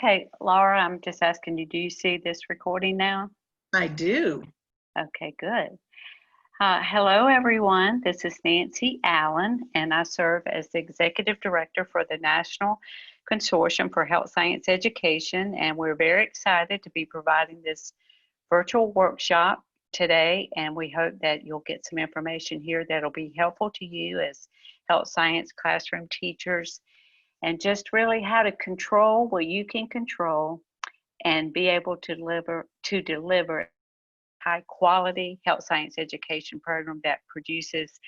Okay, Laura, I'm just asking you, do you see this recording now? I do. Okay, good. Hello, everyone. This is Nancy Allen, and I serve as the Executive Director for the National Consortium for Health Science Education, and we're very excited to be providing this virtual workshop today, and we hope that you'll get some information here that'll be helpful to you as health science classroom teachers, and just really how to control what you can control and be able to deliver high quality health science education program that produces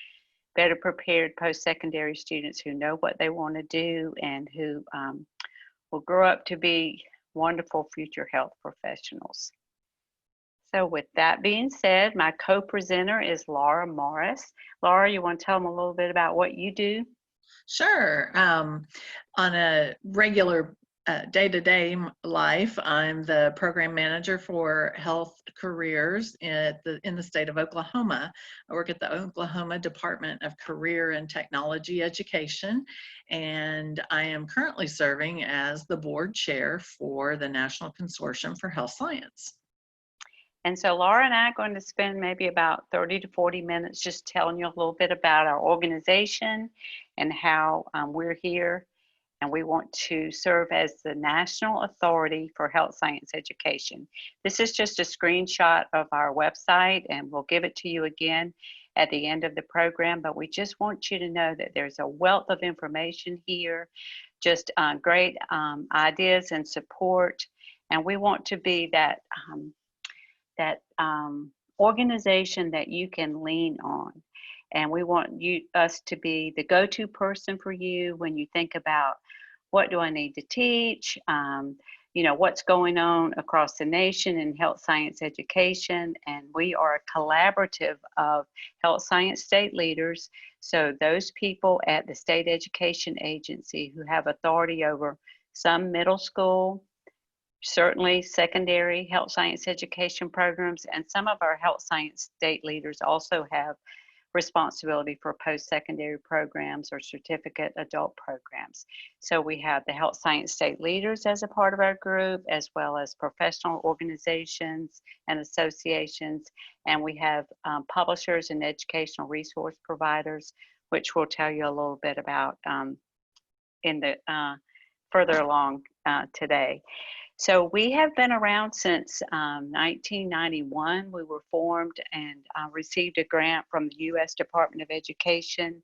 better prepared post-secondary students who know what they want to do and who will grow up to be wonderful future health professionals. So with that being said, my co-presenter is Laura Morris. Laura, you want to tell them a little bit about what you do? Sure. On a regular day-to-day life, I'm the program manager for health careers in the state of Oklahoma. I work at the Oklahoma Department of Career and Technology Education, and I am currently serving as the board chair for the National Consortium for Health Science. And so Laura and I are going to spend maybe about 30 to 40 minutes just telling you a little bit about our organization and how we're here. And we want to serve as the National Authority for Health Science Education. This is just a screenshot of our website, and we'll give it to you again at the end of the program. But we just want you to know that there's a wealth of information here, just great ideas and support. And we want to be that organization that you can lean on. And we want us to be the go-to person for you when you think about what do I need to teach, what's going on across the nation in health science education. And we are a collaborative of health science state leaders. So those people at the state education agency who have authority over some middle school, certainly secondary health science education programs, and some of our health science state leaders also have responsibility for post-secondary programs or certificate adult programs. So we have the health science state leaders as a part of our group, as well as professional organizations and associations, and we have publishers and educational resource providers, which we'll tell you a little bit about in the further along today. So we have been around since 1991. We were formed and received a grant from the U.S. Department of Education,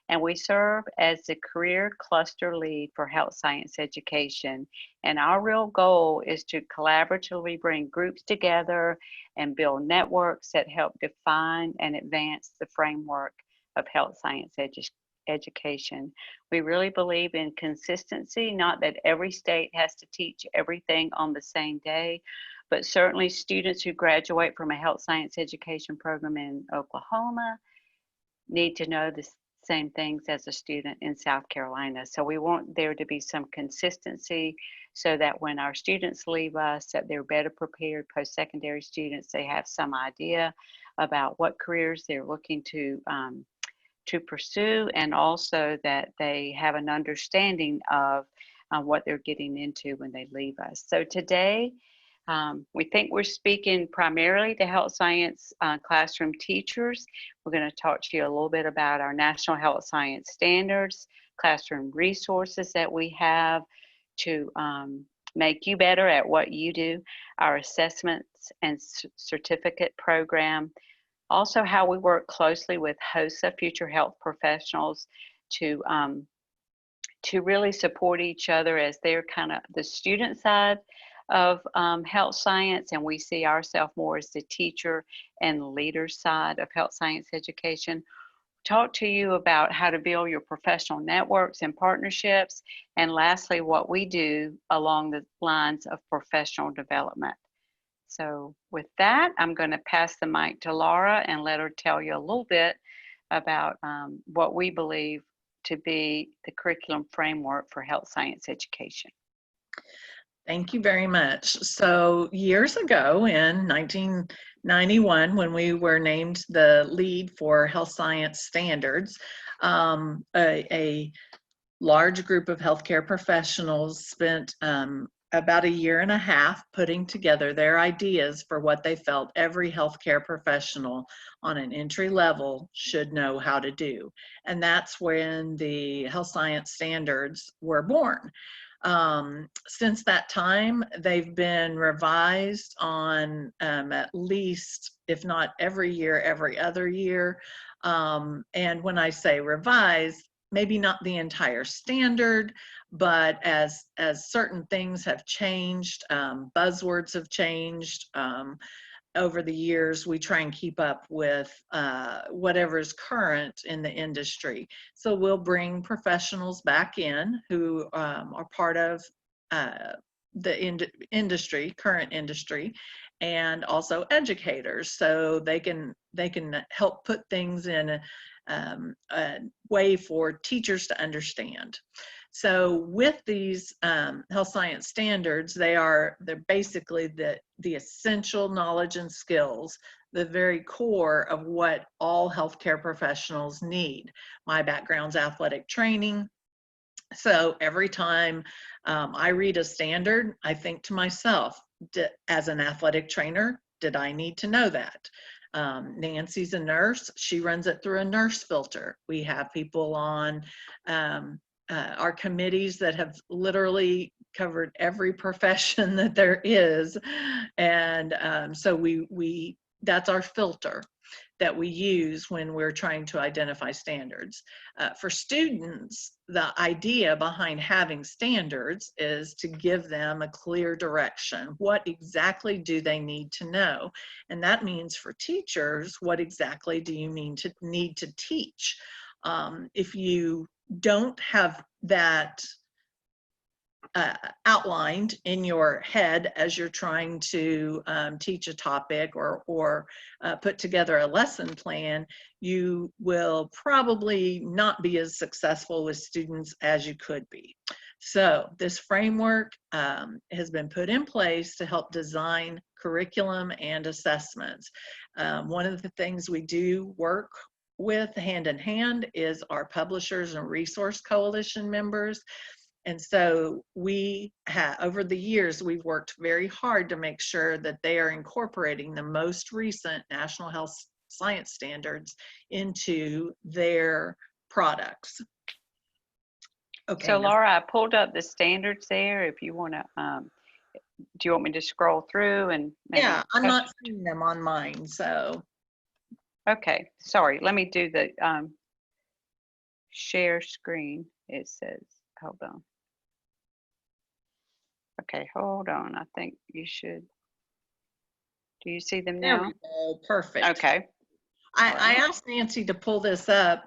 and we serve as the career cluster lead for health science education. And our real goal is to collaboratively bring groups together and build networks that help define and advance the framework of health science education. We really believe in consistency, not that every state has to teach everything on the same day, but certainly students who graduate from a health science education program in Oklahoma need to know the same things as a student in South Carolina. So we want there to be some consistency so that when our students leave us, that they're better prepared. Post-secondary students, they have some idea about what careers they're looking to pursue, and also that they have an understanding of what they're getting into when they leave us. So today, we think we're speaking primarily to health science classroom teachers. We're going to talk to you a little bit about our National Health Science Standards, classroom resources that we have to make you better at what you do, our assessments and certificate program, also how we work closely with HOSA, future health professionals, to really support each other as they're kind of the student side of health science, and we see ourselves more as the teacher and leader side of health science education. Talk to you about how to build your professional networks and partnerships, and lastly, what we do along the lines of professional development. So with that, I'm going to pass the mic to Laura and let her tell you a little bit about what we believe to be the curriculum framework for health science education. Thank you very much. So years ago in 1991, when we were named the lead for health science standards, a large group of healthcare professionals spent about a year and a half putting together their ideas for what they felt every healthcare professional on an entry level should know how to do. And that's when the health science standards were born. Since that time, they've been revised on at least, if not every year, every other year. And when I say revised, maybe not the entire standard, but as certain things have changed, buzzwords have changed over the years, we try and keep up with whatever is current in the industry. So we'll bring professionals back in who are part of the industry, current industry, and also educators, so they can help put things in a way for teachers to understand. So with these health science standards, they're basically the essential knowledge and skills, the very core of what all healthcare professionals need. My background's athletic training. So every time I read a standard, I think to myself, as an athletic trainer, did I need to know that? Nancy's a nurse. She runs it through a nurse filter. We have people on our committees that have literally covered every profession that there is. And so that's our filter that we use when we're trying to identify standards. For students, the idea behind having standards is to give them a clear direction. What exactly do they need to know? And that means for teachers, what exactly do you need to teach? If you don't have that outlined in your head as you're trying to teach a topic or put together a lesson plan, you will probably not be as successful with students as you could be. So this framework has been put in place to help design curriculum and assessments. One of the things we do work with hand in hand is our Publishers and Resource Coalition members. And so we have, over the years, we've worked very hard to make sure that they are incorporating the most recent National Health Science standards into their products. Okay. So Laura, I pulled up the standards there. If you want to, do you want me to scroll through and? Yeah, I'm not seeing them on mine, so. Okay, sorry. Let me do the share screen. It says, hold on. Okay, hold on. I think you should. Do you see them now? There we go. Perfect. Okay. I asked Nancy to pull this up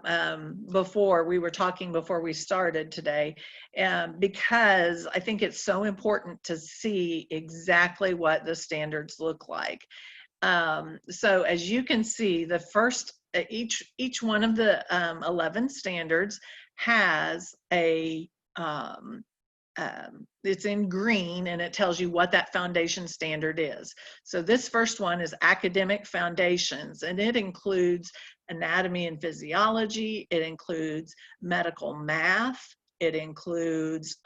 before we were talking, before we started today, because I think it's so important to see exactly what the standards look like. So as you can see, the first, each one of the 11 standards has a it's in green, and it tells you what that foundation standard is. So this first one is academic foundations, and it includes anatomy and physiology, it includes medical math, it includes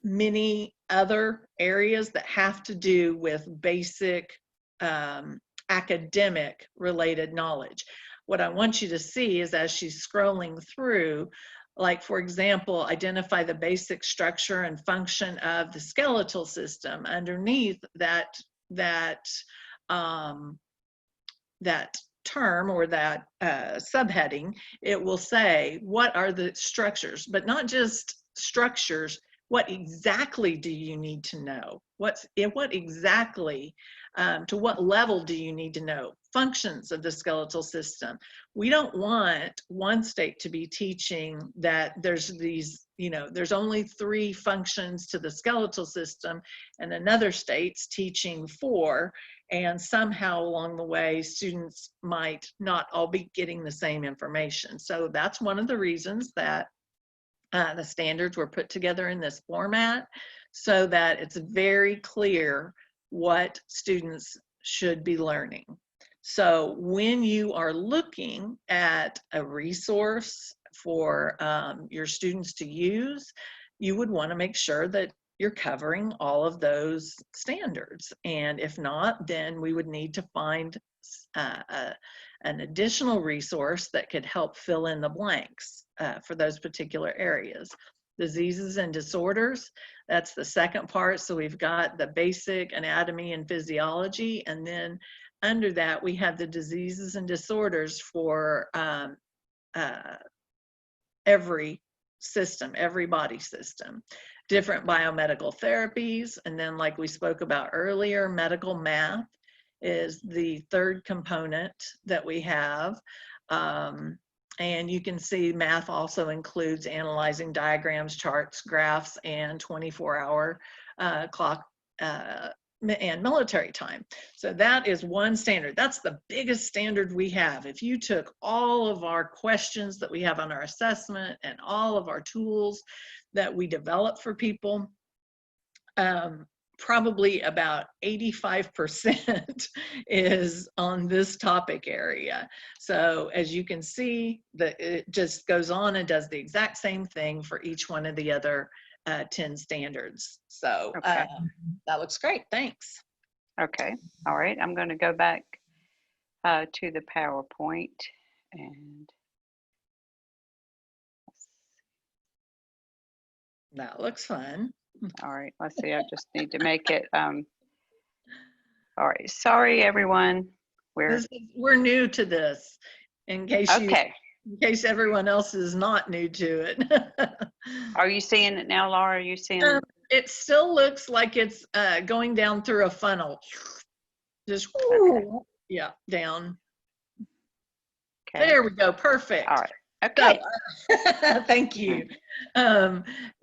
many other areas that have to do with basic academic related knowledge. What I want you to see is, as she's scrolling through, like, for example, identify the basic structure and function of the skeletal system. Underneath that term or that subheading, it will say, what are the structures? But not just structures, what exactly do you need to know? What exactly, to what level do you need to know? Functions of the skeletal system. We don't want one state to be teaching that there's these, there's only 3 functions to the skeletal system, and another state's teaching 4, and somehow along the way students might not all be getting the same information. So that's one of the reasons that the standards were put together in this format, so that it's very clear what students should be learning. So when you are looking at a resource for your students to use, you would want to make sure that you're covering all of those standards. And if not, then we would need to find an additional resource that could help fill in the blanks for those particular areas. Diseases and disorders, that's the second part. So we've got the basic anatomy and physiology, and then under that we have the diseases and disorders for every system, every body system, different biomedical therapies, and then like we spoke about earlier, medical math is the third component that we have. And you can see math also includes analyzing diagrams, charts, graphs, and 24-hour clock and military time. So that is one standard. That's the biggest standard we have. If you took all of our questions that we have on our assessment and all of our tools that we develop for people, probably about 85% is on this topic area. So as you can see, it just goes on and does the exact same thing for each one of the other 10 standards. So Okay. that looks great. Thanks. Okay. All right. I'm going to go back to the PowerPoint and that looks fun. all right. Let's see. I just need to make it. All right. Sorry, everyone. We're new to this. In case everyone else is not new to it. Are you seeing it now, Laura? Are you seeing it? It still looks like it's going down through a funnel. Just okay. Yeah, down. Okay. There we go. Perfect. All right. Okay. So, thank you.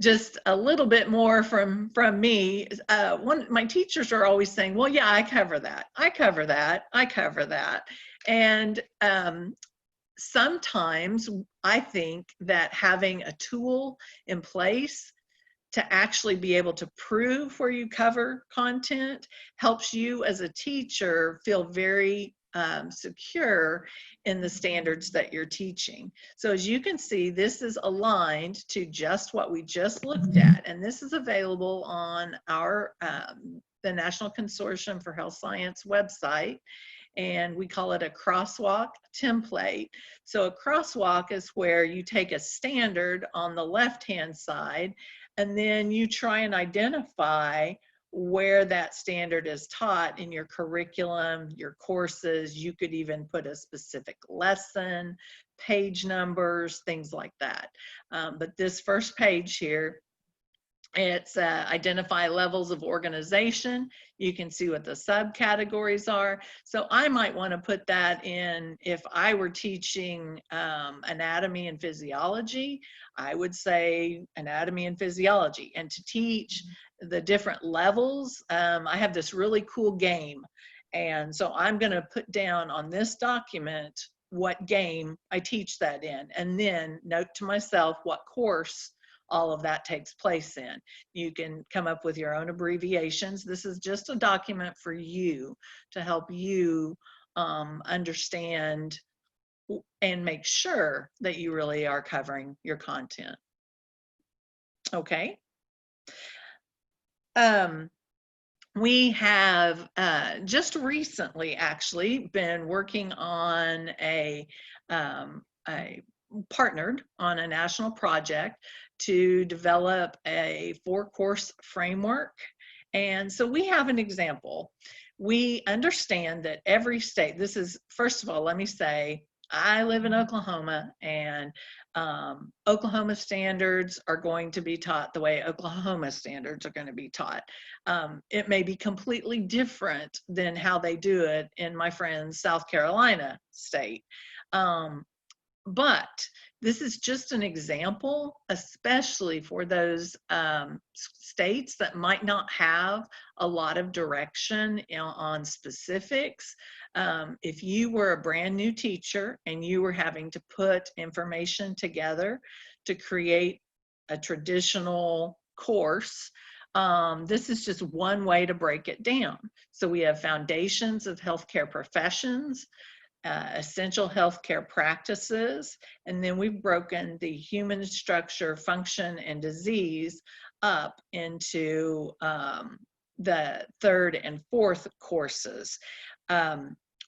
Just a little bit more from me. My teachers are always saying, well, yeah, I cover that. I cover that. I cover that. And sometimes I think that having a tool in place to actually be able to prove where you cover content helps you as a teacher feel very secure in the standards that you're teaching. So as you can see, this is aligned to just what we just looked at, and this is available on our the National Consortium for Health Science website, and we call it a crosswalk template. So a crosswalk is where you take a standard on the left-hand side, and then you try and identify where that standard is taught in your curriculum, your courses. You could even put a specific lesson, page numbers, things like that. But this first page here, it's identify levels of organization. You can see what the subcategories are. So I might want to put that in. If I were teaching anatomy and physiology, I would say anatomy and physiology. And to teach the different levels, I have this really cool game. And so I'm going to put down on this document what game I teach that in, and then note to myself what course all of that takes place in. You can come up with your own abbreviations. This is just a document for you to help you understand and make sure that you really are covering your content. Okay. We have just recently actually been working on partnered on a national project to develop a 4-course framework. And so we have an example. We understand that every state, this is, first of all, let me say, I live in Oklahoma, and Oklahoma standards are going to be taught the way Oklahoma standards are going to be taught. It may be completely different than how they do it in my friend's South Carolina state. But this is just an example, especially for those states that might not have a lot of direction on specifics. If you were a brand new teacher and you were having to put information together to create a traditional course, this is just one way to break it down. So we have foundations of healthcare professions, essential healthcare practices, and then we've broken the human structure, function, and disease up into the third and fourth courses.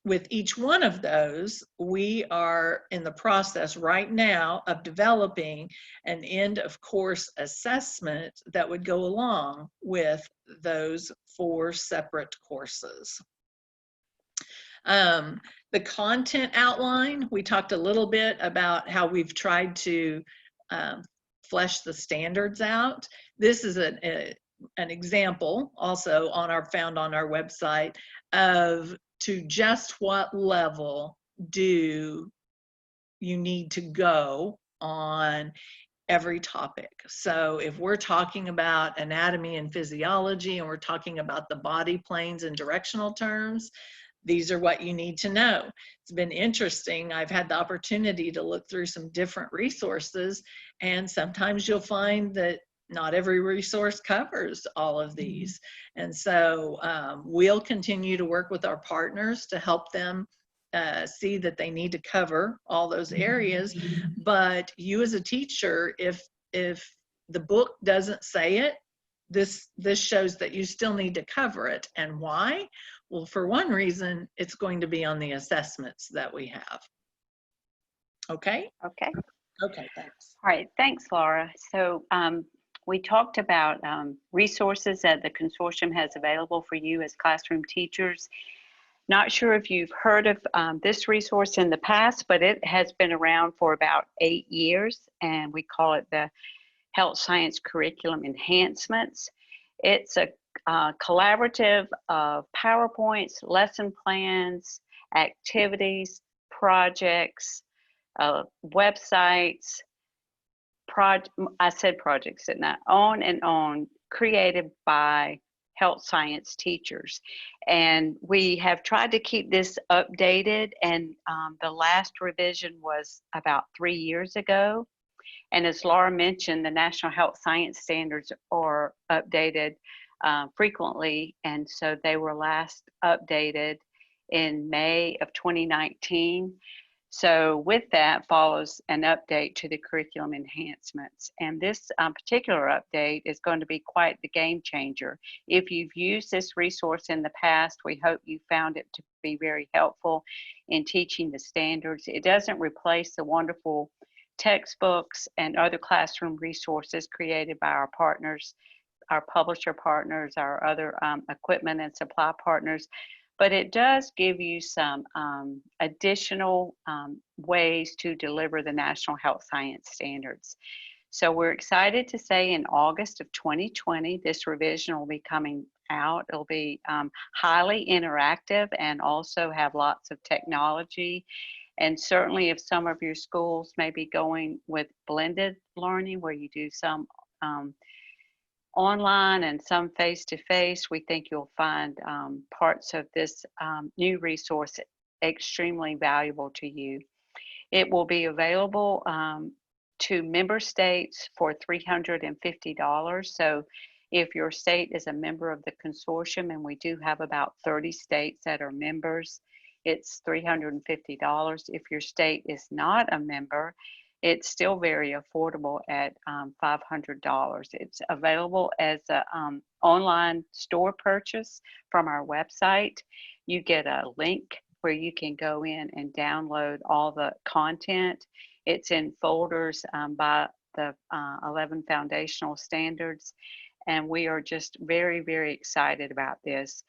With each one of those, we are in the process right now of developing an end of course assessment that would go along with those 4 separate courses. The content outline, we talked a little bit about how we've tried to flesh the standards out. This is an example also found on our website of to just what level do you need to go on every topic. So if we're talking about anatomy and physiology and we're talking about the body planes and directional terms, these are what you need to know. It's been interesting. I've had the opportunity to look through some different resources, and sometimes you'll find that not every resource covers all of these. And so we'll continue to work with our partners to help them see that they need to cover all those areas. But you as a teacher, if the book doesn't say it, this shows that you still need to cover it. And why? Well, for one reason, it's going to be on the assessments that we have. Okay? Okay. Okay, thanks. All right, thanks, Laura. So we talked about resources that the consortium has available for you as classroom teachers. Not sure if you've heard of this resource in the past, but it has been around for about 8 years, and we call it the Health Science Curriculum Enhancements. It's a collaborative of PowerPoints, lesson plans, activities, projects, websites, I said projects, didn't I? On and on, created by health science teachers. And we have tried to keep this updated, and the last revision was about 3 years ago. And as Laura mentioned, the National Health Science Standards are updated frequently, and so they were last updated in May of 2019. So with that follows an update to the curriculum enhancements. And this particular update is going to be quite the game changer. If you've used this resource in the past, we hope you found it to be very helpful in teaching the standards. It doesn't replace the wonderful textbooks and other classroom resources created by our partners, our publisher partners, our other equipment and supply partners, but it does give you some additional ways to deliver the National Health Science Standards. So we're excited to say in August of 2020, this revision will be coming out. It'll be highly interactive and also have lots of technology. And certainly if some of your schools may be going with blended learning where you do some online and some face-to-face, we think you'll find parts of this new resource extremely valuable to you. It will be available to member states for $350. So if your state is a member of the consortium, and we do have about 30 states that are members, it's $350. If your state is not a member, it's still very affordable at $500. It's available as an online store purchase from our website. You get a link where you can go in and download all the content. It's in folders by the 11 foundational standards, and we are just very, very excited about this.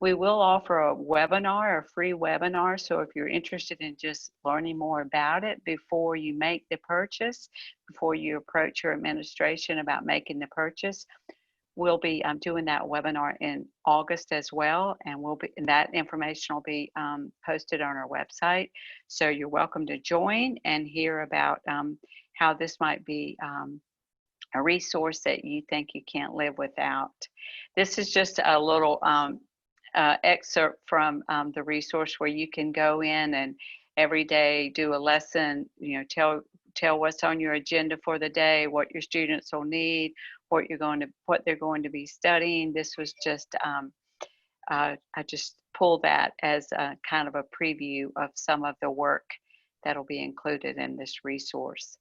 We will offer a webinar, a free webinar, so if you're interested in just learning more about it before you make the purchase, before you approach your administration about making the purchase, we'll be doing that webinar in August as well, and that information will be posted on our website. So you're welcome to join and hear about how this might be a resource that you think you can't live without. This is just a little excerpt from the resource where you can go in and every day do a lesson, tell what's on your agenda for the day, what your students will need, what they're going to be studying. This was just I just pull that as a kind of a preview of some of the work that'll be included in this resource.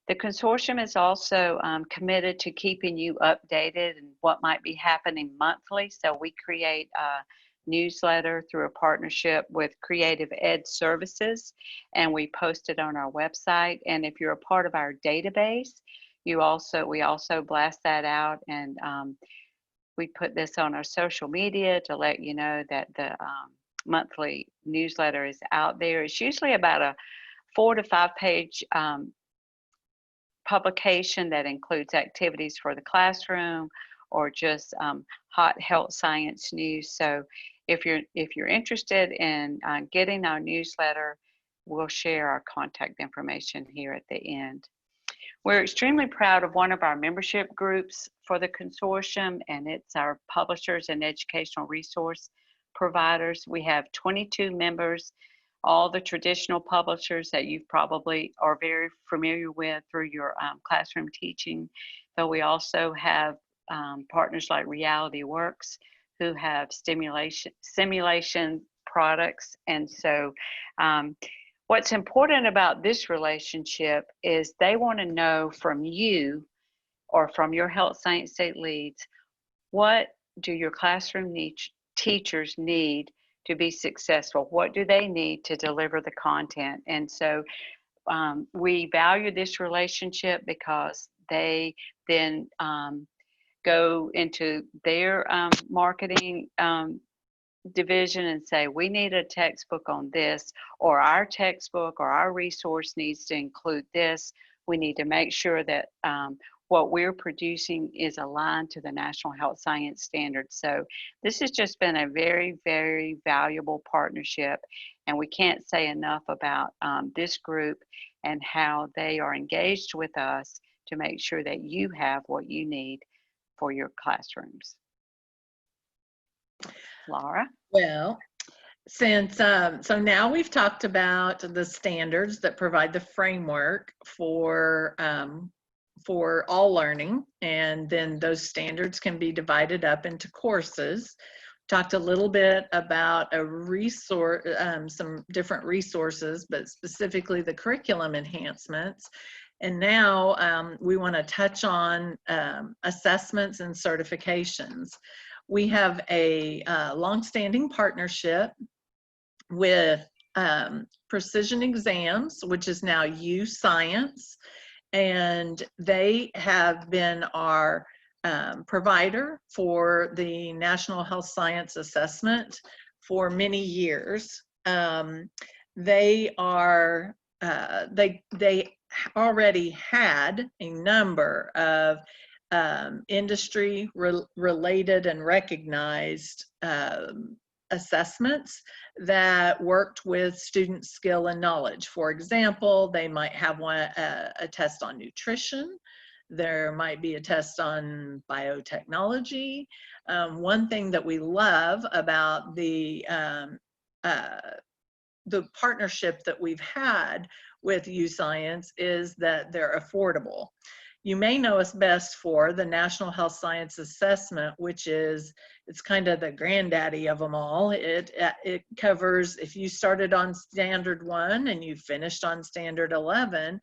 The consortium is also committed to keeping you updated and what might be happening monthly. So we create a newsletter through a partnership with Creative Ed Services, and we post it on our website. And if you're a part of our database, we also blast that out, and we put this on our social media to let you know that the monthly newsletter is out there. It's usually about a 4 to 5 page publication that includes activities for the classroom or just hot health science news. So if you're interested in getting our newsletter, we'll share our contact information here at the end. We're extremely proud of one of our membership groups for the consortium, and it's our publishers and educational resource providers. We have 22 members, all the traditional publishers that you probably are very familiar with through your classroom teaching, but we also have partners like Reality Works who have simulation products. And so what's important about this relationship is they want to know from you or from your health science state leads, what do your classroom teachers need to be successful? What do they need to deliver the content? And so we value this relationship because they then go into their marketing division and say, we need a textbook on this, or our textbook or our resource needs to include this. We need to make sure that what we're producing is aligned to the National Health Science Standards. So this has just been a very, very valuable partnership, and we can't say enough about this group and how they are engaged with us to make sure that you have what you need for your classrooms. Laura? Well, since so now we've talked about the standards that provide the framework for all learning, and then those standards can be divided up into courses. Talked a little bit about a resource, some different resources, but specifically the curriculum enhancements. And now we want to touch on assessments and certifications. We have a longstanding partnership with Precision Exams, which is now U-Science, and they have been our provider for the National Health Science Assessment for many years. They already had a number of industry related and recognized assessments that worked with student skill and knowledge. For example, they might have a test on nutrition. There might be a test on biotechnology. One thing that we love about the partnership that we've had with U-Science is that they're affordable. You may know us best for the National Health Science Assessment, which is, it's kind of the granddaddy of them all. It covers, if you started on Standard 1 and you finished on Standard 11,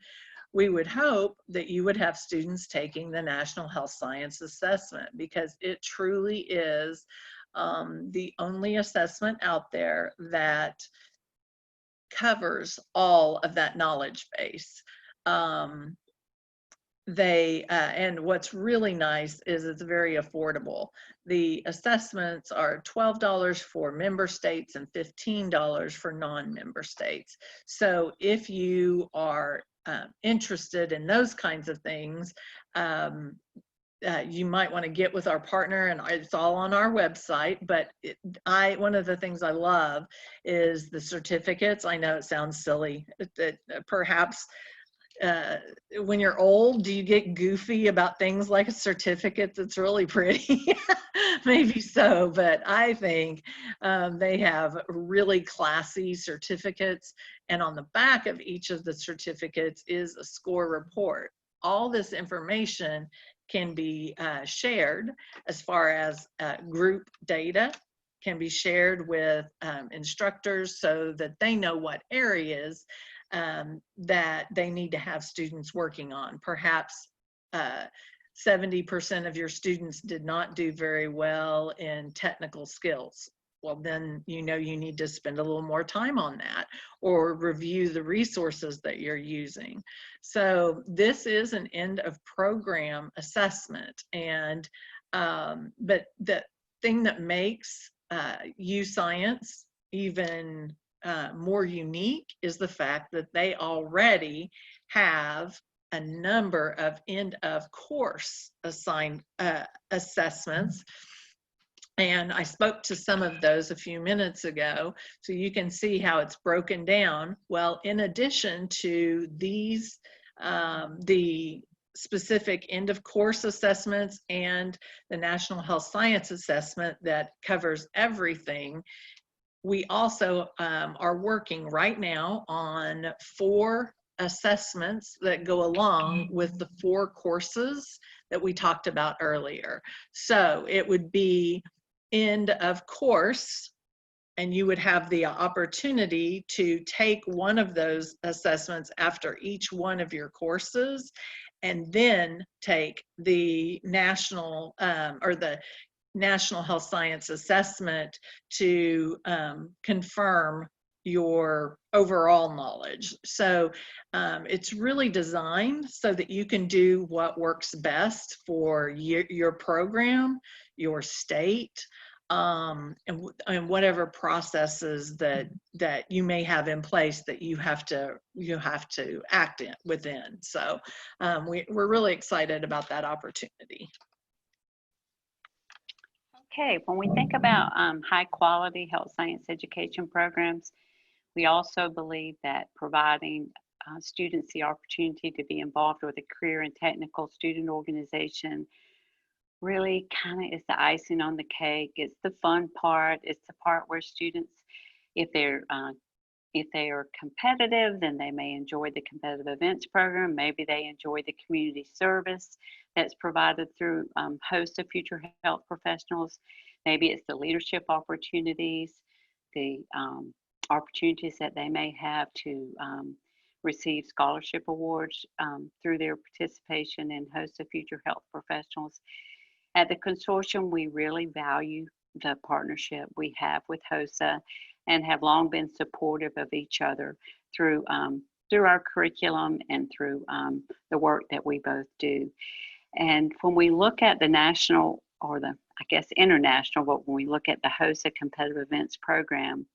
we would hope that you would have students taking the National Health Science Assessment, because it truly is the only assessment out there that covers all of that knowledge base. And what's really nice is it's very affordable. The assessments are $12 for member states and $15 for non-member states. So if you are interested in those kinds of things, you might want to get with our partner, and it's all on our website. But one of the things I love is the certificates. I know it sounds silly, that perhaps when you're old, do you get goofy about things like a certificate that's really pretty? Maybe so, but I think they have really classy certificates, and on the back of each of the certificates is a score report. All this information can be shared as far as group data can be shared with instructors so that they know what areas that they need to have students working on. Perhaps 70% of your students did not do very well in technical skills. Well, then you know you need to spend a little more time on that, or review the resources that you're using. So this is an end of program assessment, and but the thing that makes U-Science even more unique is the fact that they already have a number of end of course assigned assessments. And I spoke to some of those a few minutes ago, so you can see how it's broken down. Well, in addition to these, the specific end of course assessments and the National Health Science Assessment that covers everything, we also are working right now on 4 assessments that go along with the 4 courses that we talked about earlier. So it would be end of course, and you would have the opportunity to take one of those assessments after each one of your courses, and then take the national or the National Health Science Assessment to confirm your overall knowledge. So it's really designed so that you can do what works best for your program, your state, and whatever processes that you may have in place that you have to act within. So we're really excited about that opportunity. Okay, when we think about high quality health science education programs, we also believe that providing students the opportunity to be involved with a career and technical student organization really kind of is the icing on the cake. It's the fun part. It's the part where students, if they are competitive, then they may enjoy the competitive events program. Maybe they enjoy the community service that's provided through HOSA Future Health Professionals. Maybe it's the leadership opportunities, the opportunities that they may have to receive scholarship awards through their participation in HOSA Future Health Professionals. At the consortium, we really value the partnership we have with HOSA and have long been supportive of each other through our curriculum and through the work that we both do. And when we look at the national, or the, I guess, international, but when we look at the HOSA competitive events program,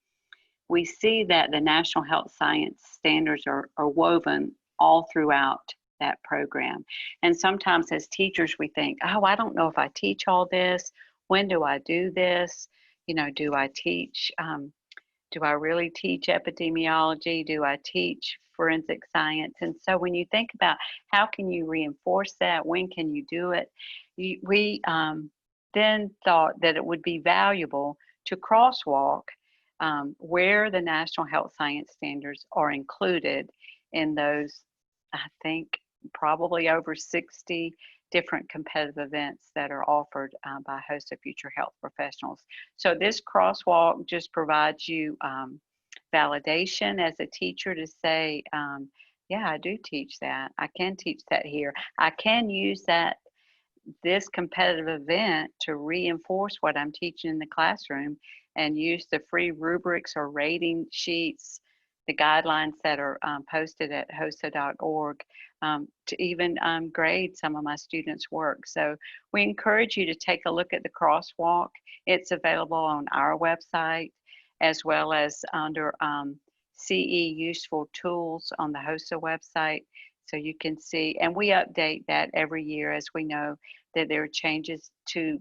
we see that the National Health Science standards are woven all throughout that program. And sometimes as teachers, we think, oh, I don't know if I teach all this. When do I do this? You know, do I teach, do I really teach epidemiology? Do I teach forensic science? And so when you think about how can you reinforce that, when can you do it, we then thought that it would be valuable to crosswalk where the National Health Science standards are included in those, I think, probably over 60 different competitive events that are offered by HOSA Future Health Professionals. So this crosswalk just provides you validation as a teacher to say, yeah, I do teach that. I can teach that here. I can use this competitive event to reinforce what I'm teaching in the classroom, and use the free rubrics or rating sheets, the guidelines that are posted at hosa.org to even grade some of my students' work. So we encourage you to take a look at the crosswalk. It's available on our website, as well as under CE Useful Tools on the HOSA website. So you can see, and we update that every year as we know that there are changes to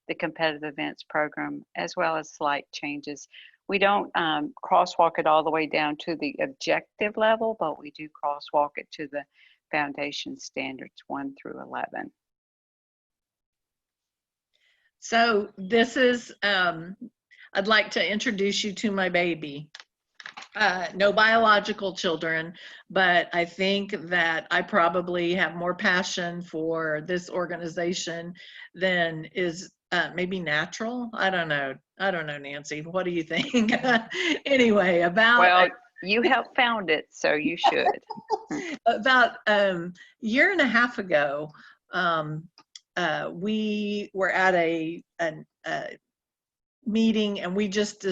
the competitive events program, as well as slight changes. We don't crosswalk it all the way down to the objective level, but we do crosswalk it to the foundation standards 1 through 11. So this is, I'd like to introduce you to my baby. No biological children, but I think that I probably have more passion for this organization than is maybe natural. I don't know. I don't know, Nancy, what do you think? Anyway, about Well, you helped found it, so you should. about year and a half ago, we were at a meeting, and we just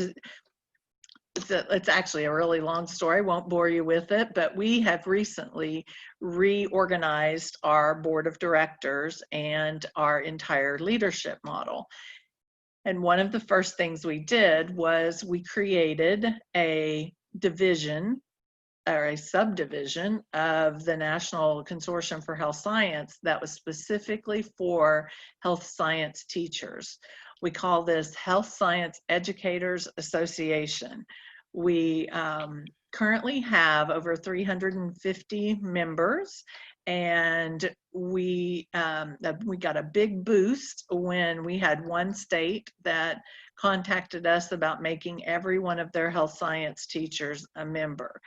it's actually a really long story. I won't bore you with it, but we have recently reorganized our board of directors and our entire leadership model. And one of the first things we did was we created a division or a subdivision of the National Consortium for Health Science that was specifically for health science teachers. We call this Health Science Educators Association. We currently have over 350 members, and we got a big boost when we had one state that contacted us about making every one of their health science teachers a member.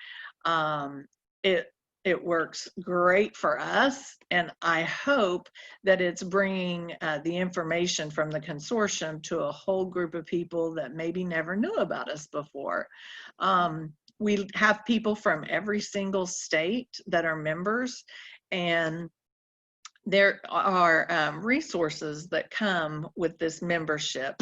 It works great for us, and I hope that it's bringing the information from the consortium to a whole group of people that maybe never knew about us before. We have people from every single state that are members, and there are resources that come with this membership.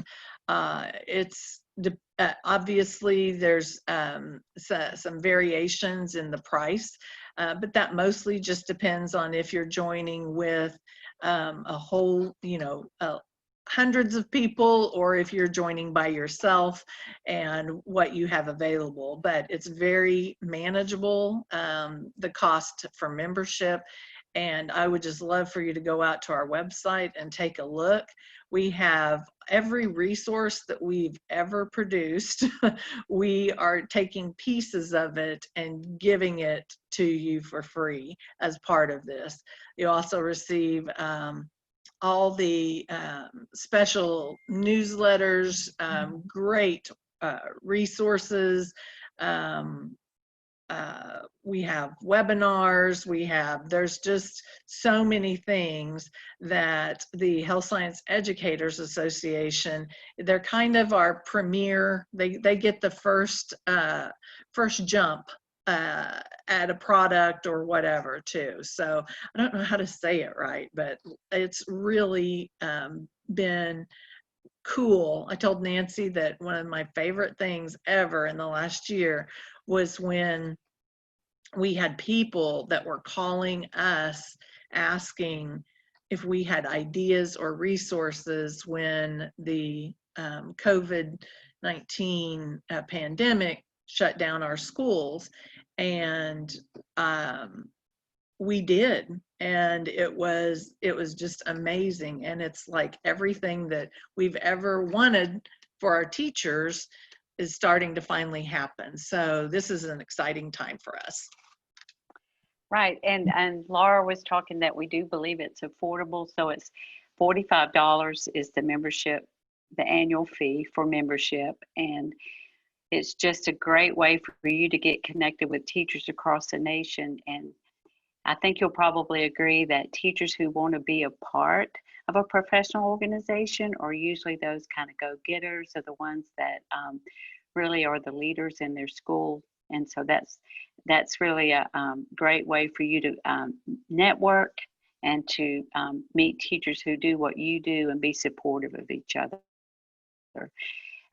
Obviously there's some variations in the price, but that mostly just depends on if you're joining with a whole, hundreds of people, or if you're joining by yourself and what you have available. But it's very manageable, the cost for membership. And I would just love for you to go out to our website and take a look. We have every resource that we've ever produced. We are taking pieces of it and giving it to you for free as part of this. You also receive all the special newsletters, great resources. We have webinars, there's just so many things that the Health Science Educators Association, they're kind of our premier, they get the first jump at a product or whatever too. So I don't know how to say it right, but it's really been cool. I told Nancy that one of my favorite things ever in the last year was when we had people that were calling us asking if we had ideas or resources when the COVID-19 pandemic shut down our schools. And we did, and it was just amazing. And it's like everything that we've ever wanted for our teachers is starting to finally happen. So this is an exciting time for us. Right, and Laura was talking that we do believe it's affordable. So it's $45 is the membership, the annual fee for membership, and it's just a great way for you to get connected with teachers across the nation. And I think you'll probably agree that teachers who want to be a part of a professional organization are usually those kind of go-getters, are the ones that really are the leaders in their school. And so that's really a great way for you to network and to meet teachers who do what you do and be supportive of each other.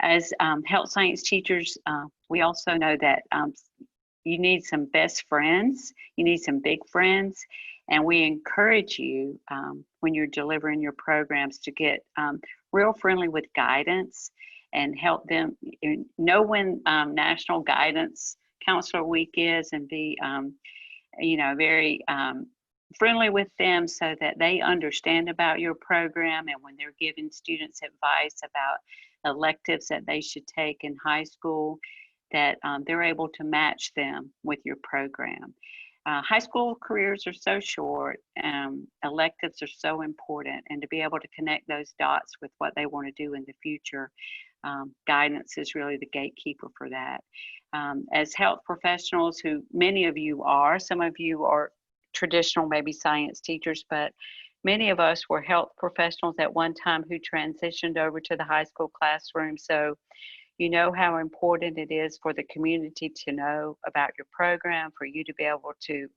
As health science teachers, we also know that you need some best friends, you need some big friends, and we encourage you when you're delivering your programs to get real friendly with guidance and help them know when National Guidance Counselor Week is, and be very friendly with them so that they understand about your program, and when they're giving students advice about electives that they should take in high school, that they're able to match them with your program. High school careers are so short, electives are so important, and to be able to connect those dots with what they want to do in the future, guidance is really the gatekeeper for that. As health professionals, who many of you are, some of you are traditional maybe science teachers, but many of us were health professionals at one time who transitioned over to the high school classroom. So you know how important it is for the community to know about your program, for you to be able to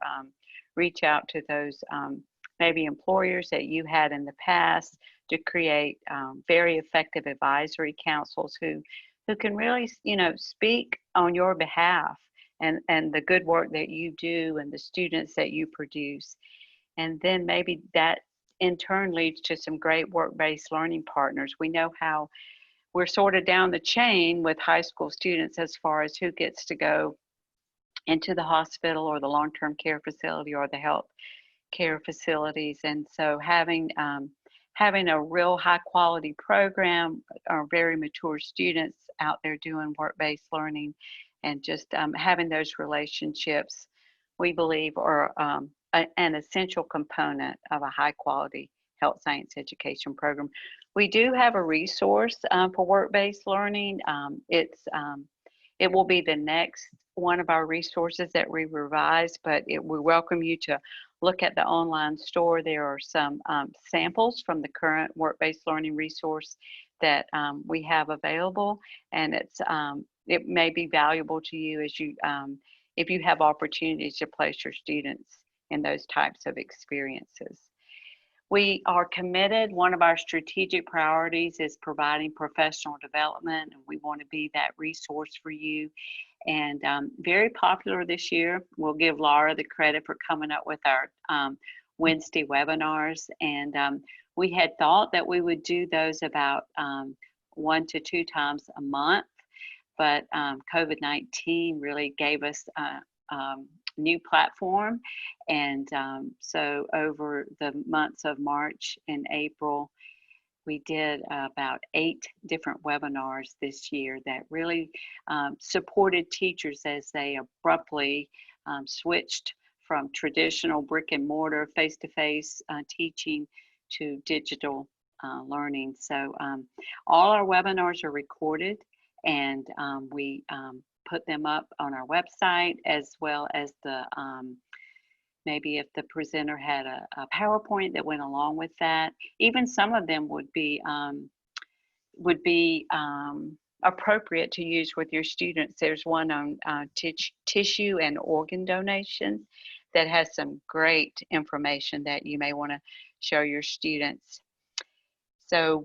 reach out to those maybe employers that you had in the past to create very effective advisory councils who can really, speak on your behalf and the good work that you do and the students that you produce. And then maybe that in turn leads to some great work-based learning partners. We know how we're sort of down the chain with high school students as far as who gets to go into the hospital or the long-term care facility or the health care facilities. And so having a real high quality program, very mature students out there doing work-based learning, and just having those relationships, we believe are an essential component of a high quality health science education program. We do have a resource for work-based learning. It will be the next one of our resources that we revise, but we welcome you to look at the online store. There are some samples from the current work-based learning resource that we have available, and it may be valuable to you as you if you have opportunities to place your students in those types of experiences. We are committed. One of our strategic priorities is providing professional development, and we want to be that resource for you. And very popular this year. We'll give Laura the credit for coming up with our Wednesday webinars. And we had thought that we would do those about 1 to 2 times a month, but COVID-19 really gave us new platform. And so over the months of March and April, we did about 8 different webinars this year that really supported teachers as they abruptly switched from traditional brick and mortar face-to-face teaching to digital learning. So all our webinars are recorded, and we put them up on our website, as well as the maybe if the presenter had a PowerPoint that went along with that. Even some of them would be appropriate to use with your students. There's one on tissue and organ donations that has some great information that you may want to show your students. So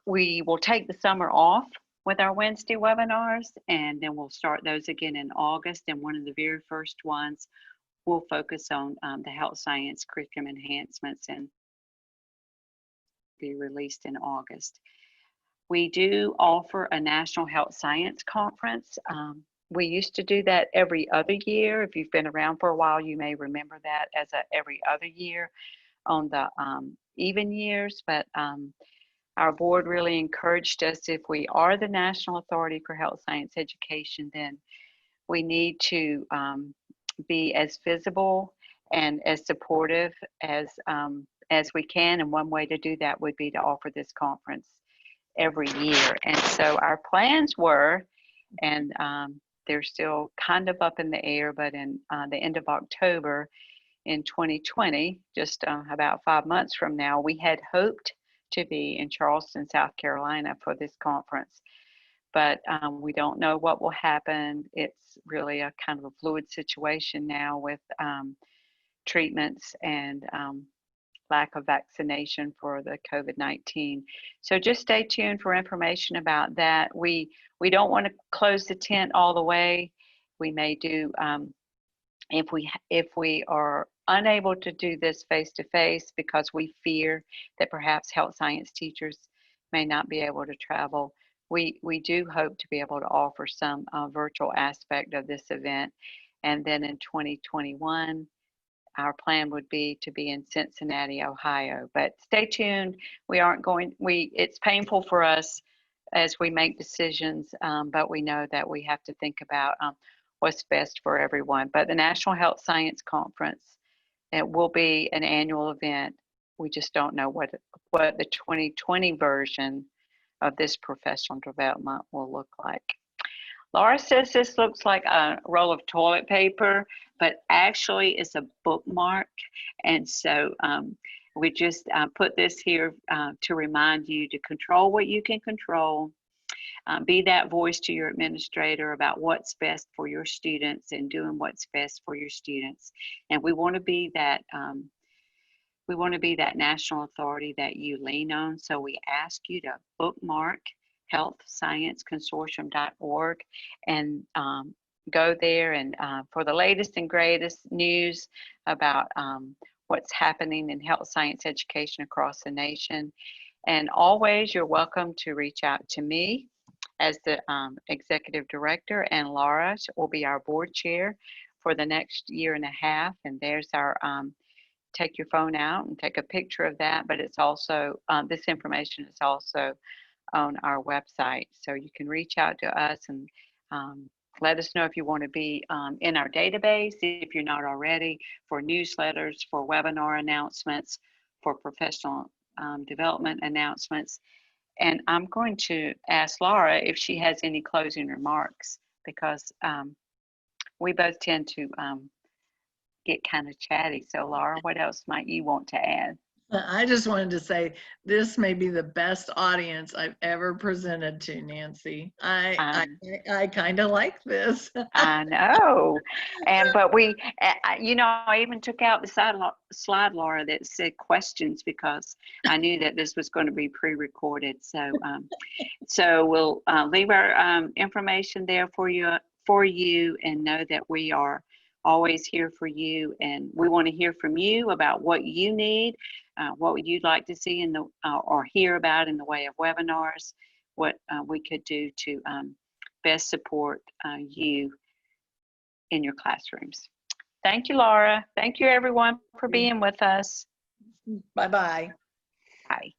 we will take the summer off with our Wednesday webinars, and then we'll start those again in August. And one of the very first ones will focus on the health science curriculum enhancements and be released in August. We do offer a National Health Science Conference. We used to do that every other year. If you've been around for a while, you may remember that as every other year on the even years, but our board really encouraged us, if we are the National Authority for Health Science Education, then we need to be as visible and as supportive as we can. And one way to do that would be to offer this conference every year. And so our plans were, and they're still kind of up in the air, but in the end of October in 2020, just about 5 months from now, we had hoped to be in Charleston, South Carolina for this conference. But we don't know what will happen. It's really a kind of a fluid situation now with treatments and lack of vaccination for the COVID-19. So just stay tuned for information about that. We don't want to close the tent all the way. We may do, if we are unable to do this face-to-face because we fear that perhaps health science teachers may not be able to travel, we do hope to be able to offer some virtual aspect of this event. And then in 2021, our plan would be to be in Cincinnati, Ohio. But stay tuned. It's painful for us as we make decisions, but we know that we have to think about what's best for everyone. But the National Health Science Conference, it will be an annual event. We just don't know what the 2020 version of this professional development will look like. Laura says this looks like a roll of toilet paper, but actually it's a bookmark. And so We just put this here to remind you to control what you can control. Be that voice to your administrator about what's best for your students and doing what's best for your students. And we want to be that national authority that you lean on. So we ask you to bookmark healthscienceconsortium.org and go there and for the latest and greatest news about what's happening in health science education across the nation. And always, you're welcome to reach out to me as the executive director, and Laura will be our board chair for the next year and a half. And there's our take your phone out and take a picture of that. But it's also this information is also on our website, so you can reach out to us and let us know if you want to be in our database, if you're not already, for newsletters, for webinar announcements, for professional development announcements. And I'm going to ask Laura if she has any closing remarks, because we both tend to get kind of chatty. So Laura, what else might you want to add? I just wanted to say this may be the best audience I've ever presented to, Nancy. I kind of like this. I know, but we, I even took out the slide, Laura, that said questions, because I knew that this was going to be pre-recorded. So, so we'll leave our information there for you, and know that we are always here for you, and we want to hear from you about what you need. What would you like to see in the or hear about in the way of webinars? What we could do to best support you in your classrooms. Thank you, Laura. Thank you, everyone, for being with us. Bye-bye. Bye.